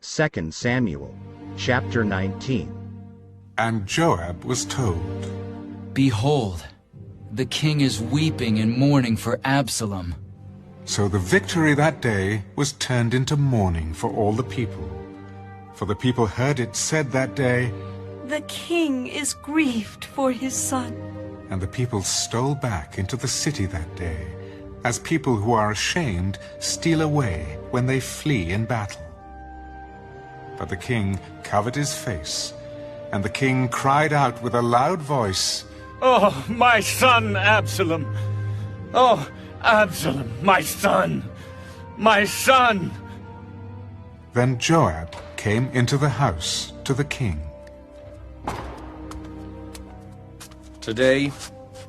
2 Samuel, chapter 19. And Joab was told, Behold, the king is weeping and mourning for Absalom. So the victory that day was turned into mourning for all the people. For the people heard it said that day, The king is grieved for his son. and the people stole back into the city that day, as people who are ashamed steal away when they flee in battle. But the king covered his face, and the king cried out with a loud voice, Oh, my son Absalom! Oh, Absalom, my son! My son! Then Joab came into the house to the king. Today,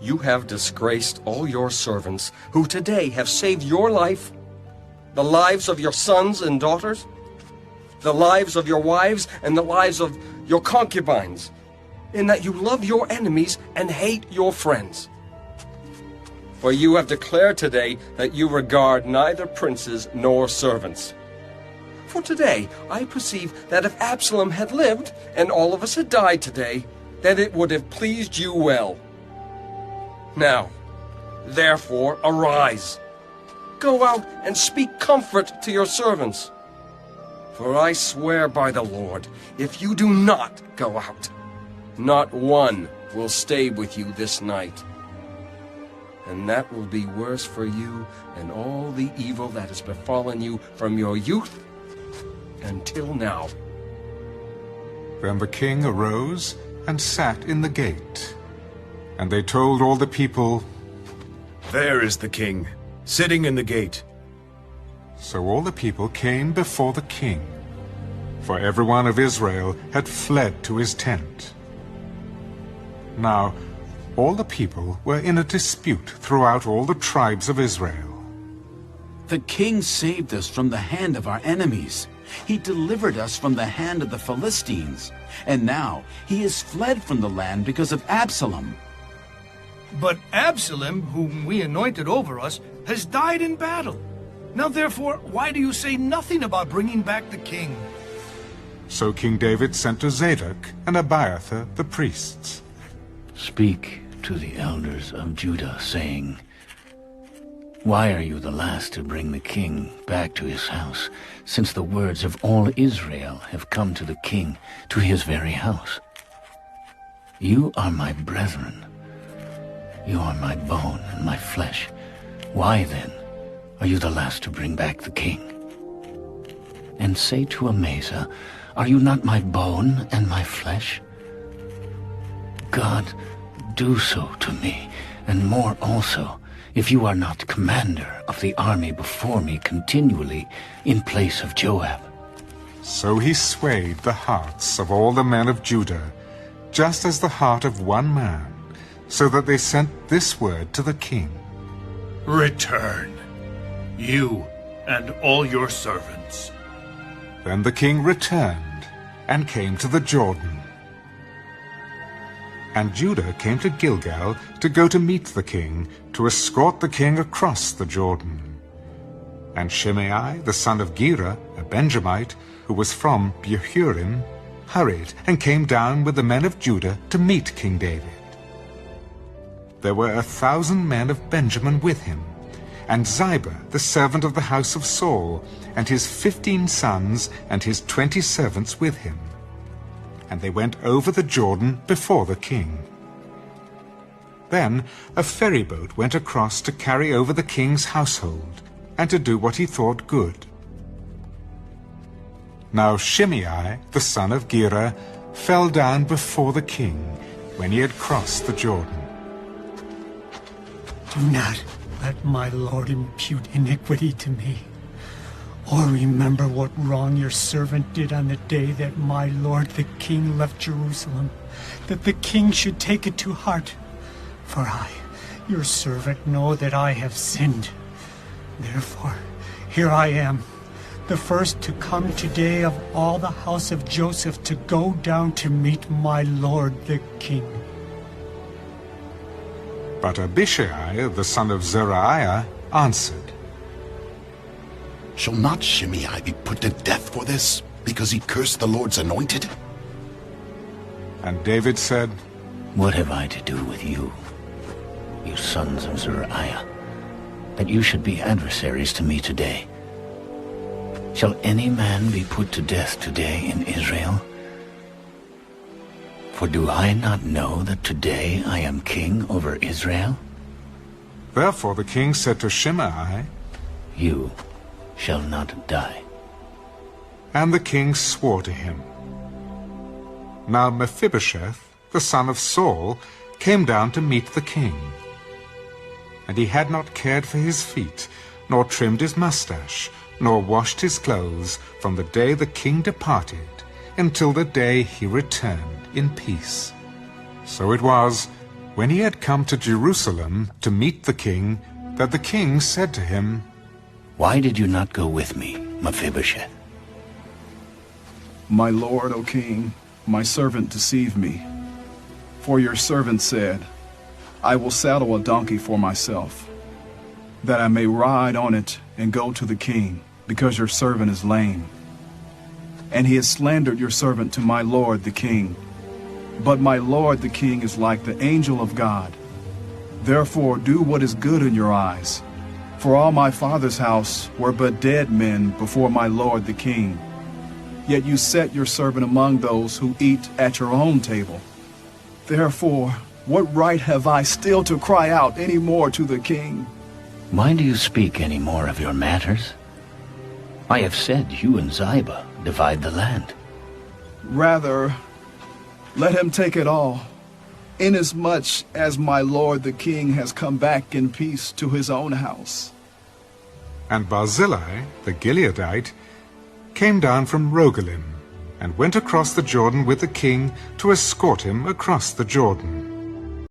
you have disgraced all your servants, who today have saved your life, the lives of your sons and daughters, the lives of your wives, and the lives of your concubines, in that you love your enemies and hate your friends. For you have declared today that you regard neither princes nor servants. For today, I perceive that if Absalom had lived, and all of us had died today, that it would have pleased you well. Now, therefore, arise. Go out and speak comfort to your servants. For I swear by the Lord, if you do not go out, not one will stay with you this night. And that will be worse for you than all the evil that has befallen you from your youth until now. Then the king arose and sat in the gate. And they told all the people, There is the king, sitting in the gate. So all the people came before the king, for every one of Israel had fled to his tent. Now all the people were in a dispute throughout all the tribes of Israel. The king saved us from the hand of our enemies. He delivered us from the hand of the Philistines. And now he is fled from the land because of Absalom. But Absalom, whom we anointed over us, has died in battle. Now therefore, why do you say nothing about bringing back the king? So King David sent to Zadok and Abiathar the priests. Speak to the elders of Judah, saying, Why are you the last to bring the king back to his house, since the words of all Israel have come to the king, to his very house? You are my brethren. You are my bone and my flesh. Why, then, are you the last to bring back the king? And say to Amasa, Are you not my bone and my flesh? God, do so to me, and more also, if you are not commander of the army before me continually in place of Joab. So he swayed the hearts of all the men of Judah, just as the heart of one man, so that they sent this word to the king. Return, you and all your servants. Then the king returned and came to the Jordan. And Judah came to Gilgal to go to meet the king, to escort the king across the Jordan. And Shimei, the son of Gera, a Benjamite, who was from Behurim, hurried and came down with the men of Judah to meet King David. There were 1,000 men of Benjamin with him, and Ziba, the servant of the house of Saul, and his 15 sons and his 20 servants with him. And they went over the Jordan before the king. Then a ferry boat went across to carry over the king's household, and to do what he thought good. Now Shimei, the son of Gera, fell down before the king when he had crossed the Jordan. Do not let my lord impute iniquity to me, or remember what wrong your servant did on the day that my lord the king left Jerusalem, that the king should take it to heart. For I, your servant, know that I have sinned. Therefore, here I am, the first to come today of all the house of Joseph to go down to meet my lord the king. But Abishai, the son of Zeruiah, answered, Shall not Shimei be put to death for this? because he cursed the Lord's anointed? And David said, What have I to do with you, you sons of Zeruiah, that you should be adversaries to me today? Shall any man be put to death today in Israel? For do I not know that today I am king over Israel? Therefore the king said to Shimei, You shall not die. And the king swore to him. Now Mephibosheth, the son of Saul, came down to meet the king. And he had not cared for his feet, nor trimmed his mustache, nor washed his clothes from the day the king departed until the day he returned in peace. So it was, when he had come to Jerusalem to meet the king, that the king said to him, Why did you not go with me, Mephibosheth? My lord, O king, my servant deceived me. For your servant said, I will saddle a donkey for myself, that I may ride on it and go to the king, because your servant is lame. And he has slandered your servant to my lord the king. But my lord the king is like the angel of God. Therefore do what is good in your eyes. For all my father's house were but dead men before my lord the king. Yet you set your servant among those who eat at your own table. Therefore, what right have I still to cry out any more to the king? Why do you speak any more of your matters? I have said you and Ziba divide the land. Rather, let him take it all, inasmuch as my lord the king has come back in peace to his own house. And Barzillai, the Gileadite, came down from Rogelim, and went across the Jordan with the king to escort him across the Jordan.